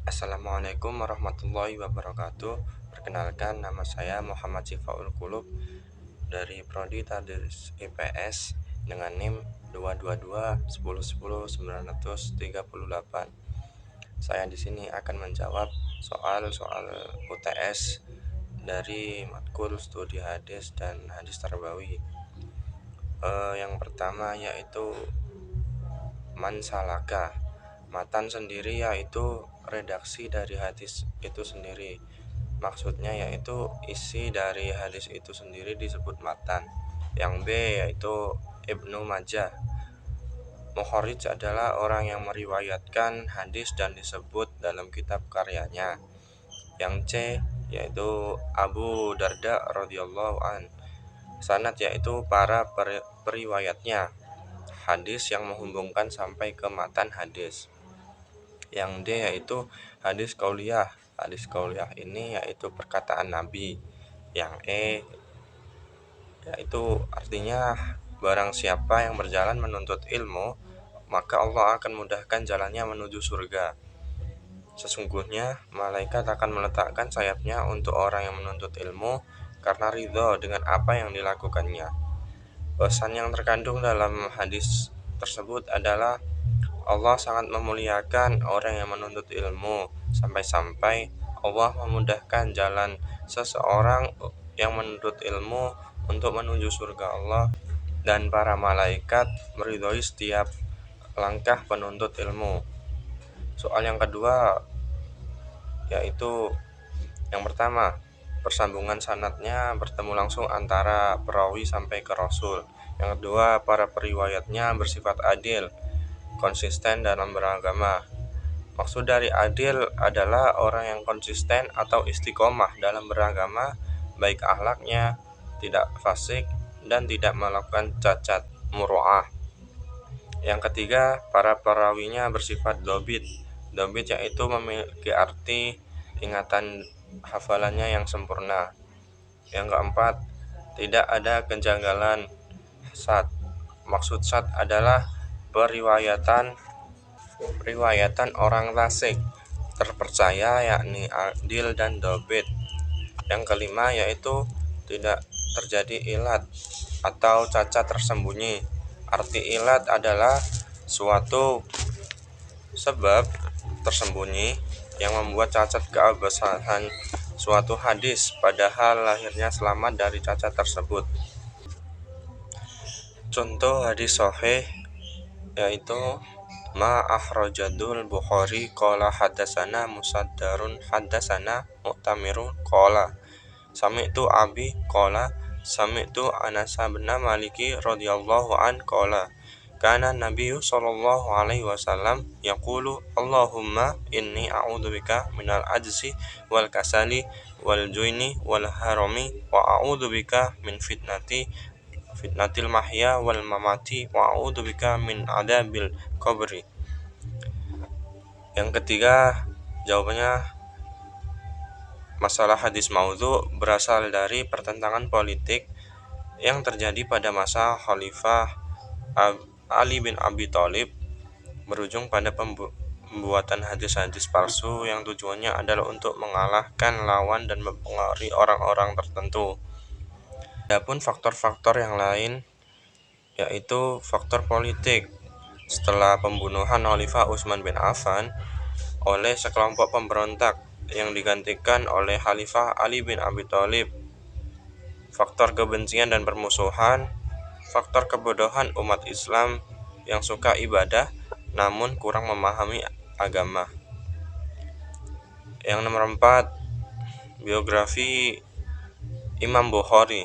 Assalamualaikum warahmatullahi wabarakatuh. Perkenalkan, nama saya Muhammad Sifaul Qulub dari Prodi Tadris IPS dengan NIM 222 10 10 938. Saya di sini akan menjawab soal-soal UTS dari matkul studi hadis dan hadis tarbawi. Yang pertama yaitu mansalaka. Matan sendiri yaitu redaksi dari hadis itu sendiri. Maksudnya yaitu isi dari hadis itu sendiri disebut matan. Yang B yaitu Ibnu Majah. Mukharij adalah orang yang meriwayatkan hadis dan disebut dalam kitab karyanya. Yang C yaitu Abu Darda radhiyallahu an. Sanad yaitu para periwayatnya hadis yang menghubungkan sampai ke matan hadis. Yang D yaitu hadis qauliyah. Hadis qauliyah ini yaitu perkataan Nabi. Yang E yaitu artinya barang siapa yang berjalan menuntut ilmu, maka Allah akan mudahkan jalannya menuju surga. Sesungguhnya malaikat akan meletakkan sayapnya untuk orang yang menuntut ilmu karena ridho dengan apa yang dilakukannya. Pesan yang terkandung dalam hadis tersebut adalah Allah sangat memuliakan orang yang menuntut ilmu, sampai-sampai Allah memudahkan jalan seseorang yang menuntut ilmu untuk menuju surga Allah, dan para malaikat meridhoi setiap langkah penuntut ilmu. Soal yang kedua yaitu yang pertama, persambungan sanadnya bertemu langsung antara perawi sampai ke Rasul. Yang kedua, para periwayatnya bersifat adil, konsisten dalam beragama. Maksud dari adil adalah orang yang konsisten atau istiqomah dalam beragama, baik akhlaknya, tidak fasik, dan tidak melakukan cacat muru'ah. Yang ketiga, para perawinya bersifat dobit. Dobit yaitu memiliki arti ingatan hafalannya yang sempurna. Yang keempat, tidak ada kejanggalan sad. Maksud sad adalah riwayatan orang fasik terpercaya, yakni adil dan dobit. Yang kelima yaitu tidak terjadi ilat atau cacat tersembunyi. Arti ilat adalah suatu sebab tersembunyi yang membuat cacat keabsahan suatu hadis, padahal lahirnya selamat dari cacat tersebut. Contoh hadis sahih yaitu ma akhrajadul Bukhari qala hadatsana Musaddarun hadatsana Mu'tamirun qala sami'tu Abi qala sami'tu Anas bin Maliki radhiyallahu an qala kana Nabiyyu sallallahu alaihi wasallam yaqulu Allahumma inni a'udzubika minal ajzi wal kasali wal juini wal harami wa a'udzubika min fitnatil mahya wal mamati wa a'udzubika min adzabil qabri. Yang ketiga, jawabannya masalah hadis maudhu berasal dari pertentangan politik yang terjadi pada masa Khalifah Ali bin Abi Thalib, berujung pada pembuatan hadis-hadis palsu yang tujuannya adalah untuk mengalahkan lawan dan mempengaruhi orang-orang tertentu. Adapun faktor-faktor yang lain yaitu faktor politik. Setelah pembunuhan Khalifah Utsman bin Affan oleh sekelompok pemberontak yang digantikan oleh Khalifah Ali bin Abi Thalib, faktor kebencian dan permusuhan, faktor kebodohan umat Islam yang suka ibadah namun kurang memahami agama. Yang nomor 4, biografi Imam Bukhari.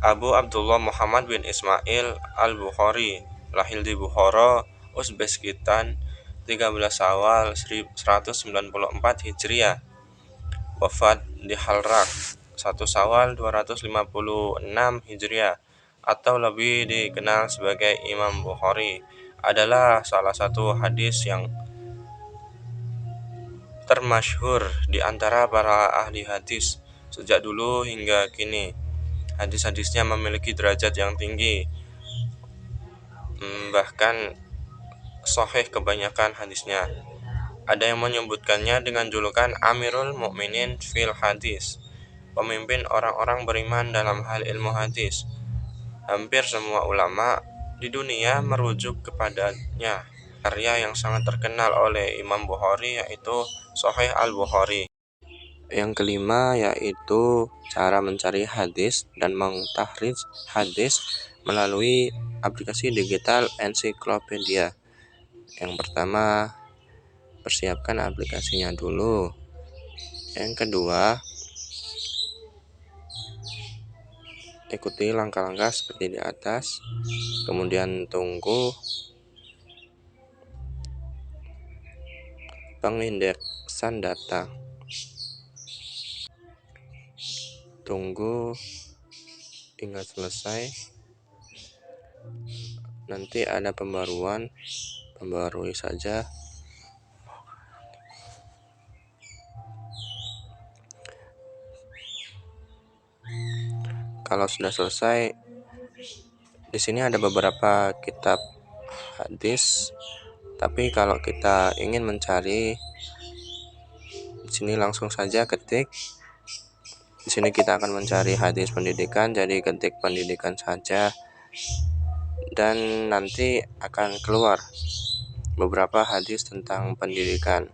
Abu Abdullah Muhammad bin Ismail al-Bukhari lahir di Bukhara, Uzbekistan 13 Syawal 194 Hijriah. Wafat di Halrak 1 Syawal 256 Hijriah atau lebih dikenal sebagai Imam Bukhari, adalah salah satu hadis yang termasyhur di antara para ahli hadis sejak dulu hingga kini. Hadis-hadisnya memiliki derajat yang tinggi, bahkan sahih kebanyakan hadisnya. Ada yang menyebutkannya dengan julukan Amirul Mukminin fil Hadis, pemimpin orang-orang beriman dalam hal ilmu hadis. Hampir semua ulama di dunia merujuk kepadanya. Karya yang sangat terkenal oleh Imam Bukhari yaitu Sahih Al-Bukhari. Yang kelima yaitu cara mencari hadis dan mengtahrij hadis melalui aplikasi digital ensiklopedia. Yang pertama, persiapkan aplikasinya dulu. Yang kedua, ikuti langkah-langkah seperti di atas. Kemudian tunggu pengindeksan data. Tunggu hingga selesai. Nanti ada pembaruan, pembarui saja. Kalau sudah selesai, di sini ada beberapa kitab hadis. Tapi kalau kita ingin mencari, di sini langsung saja ketik. Di sini kita akan mencari hadis pendidikan, jadi ketik pendidikan saja. Dan nanti akan keluar beberapa hadis tentang pendidikan.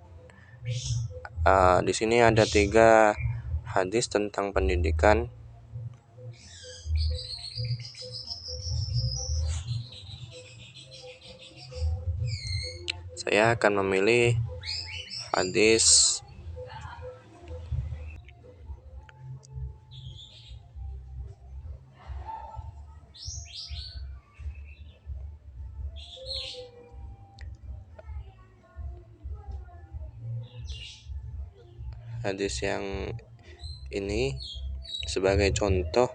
Di sini ada 3 hadis tentang pendidikan. Saya akan memilih hadis yang ini sebagai contoh.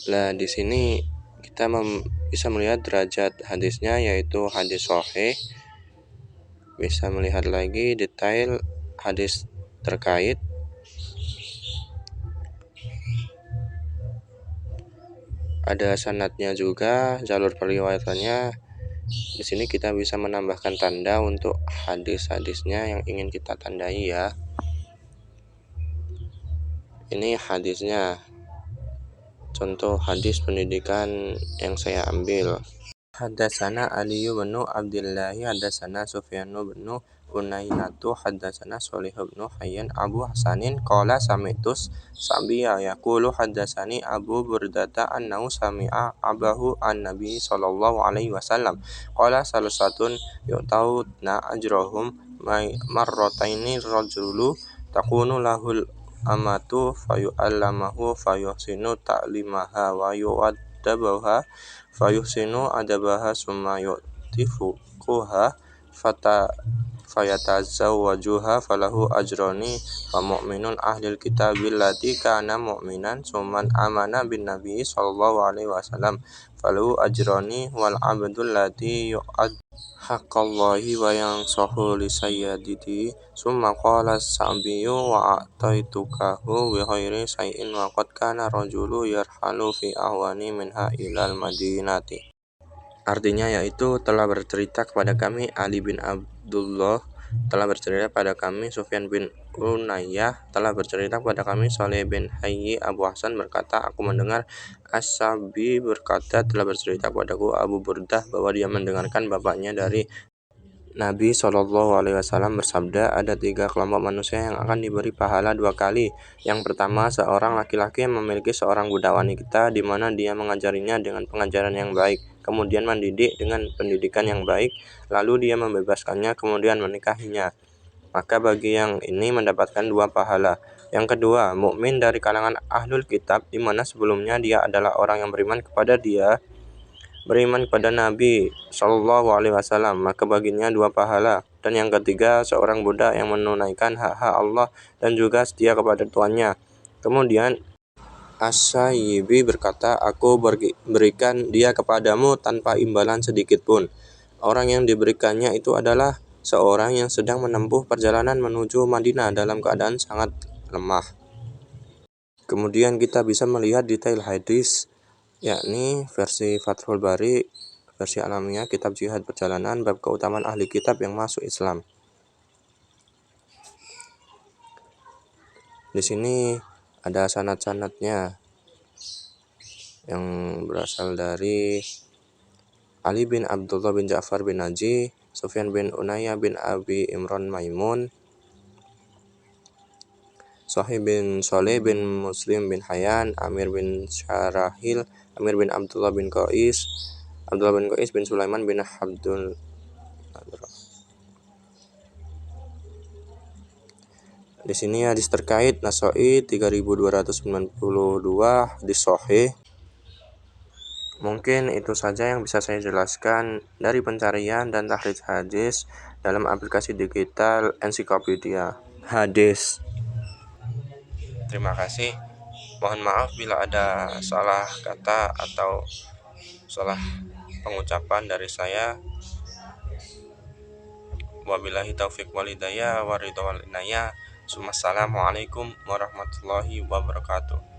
Nah, di sini kita bisa melihat derajat hadisnya, yaitu hadis sahih. Bisa melihat lagi detail hadis terkait. Ada sanadnya juga, jalur periwayatannya. Di sini kita bisa menambahkan tanda untuk hadis-hadisnya yang ingin kita tandai ya. Ini hadisnya. Contoh hadis pendidikan yang saya ambil. Hadatsana Ali bin Abdullah, hadatsana Sufyan bin Unainatu, hadatsana Shalih bin Hayyan Abu Hasanin qala sami'tus Sabiya yaqulu hadatsani Abu Burdata annahu sami'a abahu an-nabi sallallahu alaihi wasallam qala salasatun yu'tauna ajrahum marrataini rajulu takunu lahul amatu fayu'allamahu fayuhsinu ta'limaha wa yu'addabaha fayuhsinu adabaha summa yu'tifukuha fayatazawwajuha falahu ajrani wa mu'minun ahlil kitabil ladzi kana mu'minan summan amana bin nabi sallallahu alaihi wasallam falahu ajrani wal abdul ladzi yu'ad haqqallahi wa yansahu li sayyiditi summa qala Sa'biyu wa a'taitukahu bi ghairi syai'in wa qad kana rajulu yarhalu fi ahwani minha ilal madinati. Artinya yaitu telah bercerita kepada kami Ali bin Abdullah, telah bercerita pada kami Sufyan bin Unayyah, telah bercerita kepada kami Shalih bin Hayyi. Abu Hasan berkata, aku mendengar As-Sabi berkata, telah bercerita kepadaku Abu Burdah bahwa dia mendengarkan bapaknya dari Nabi SAW bersabda, ada 3 kelompok manusia yang akan diberi pahala 2 kali. Yang pertama, seorang laki-laki yang memiliki seorang budak wanita di mana dia mengajarinya dengan pengajaran yang baik, kemudian mendidik dengan pendidikan yang baik, lalu dia membebaskannya, kemudian menikahinya. Maka bagi yang ini mendapatkan 2 pahala. Yang kedua, mukmin dari kalangan ahlul kitab, di mana sebelumnya dia adalah orang yang beriman kepada Nabi Shallallahu Alaihi Wasallam, maka baginya 2 pahala. Dan yang ketiga, seorang budak yang menunaikan hak-hak Allah dan juga setia kepada tuannya. Kemudian As-Sayyibi berkata, aku berikan dia kepadamu tanpa imbalan sedikit pun. Orang yang diberikannya itu adalah seorang yang sedang menempuh perjalanan menuju Madinah dalam keadaan sangat lemah. Kemudian kita bisa melihat detail hadis yakni versi Fathul Bari, versi alamiah, kitab jihad perjalanan, bab keutamaan ahli kitab yang masuk Islam. Di sini ada sanad-sanadnya yang berasal dari Ali bin Abdullah bin Ja'far bin Naji, Sufyan bin Unayyah bin Abi Imran Maimun, Sahih bin Soleh bin Muslim bin Hayyan, Amir bin Syarahil, Amir bin Abdullah bin Qais bin Sulaiman bin Abdul. Di sini hadis terkait Nasai 3292 hadis sahih. Mungkin itu saja yang bisa saya jelaskan dari pencarian dan tahrij hadis dalam aplikasi digital Ensiklopedia Hadis. Terima kasih. Mohon maaf bila ada salah kata atau salah pengucapan dari saya. Wabillahi taufiq wal hidayah wa ridha wal inayah. Assalamualaikum warahmatullahi wabarakatuh.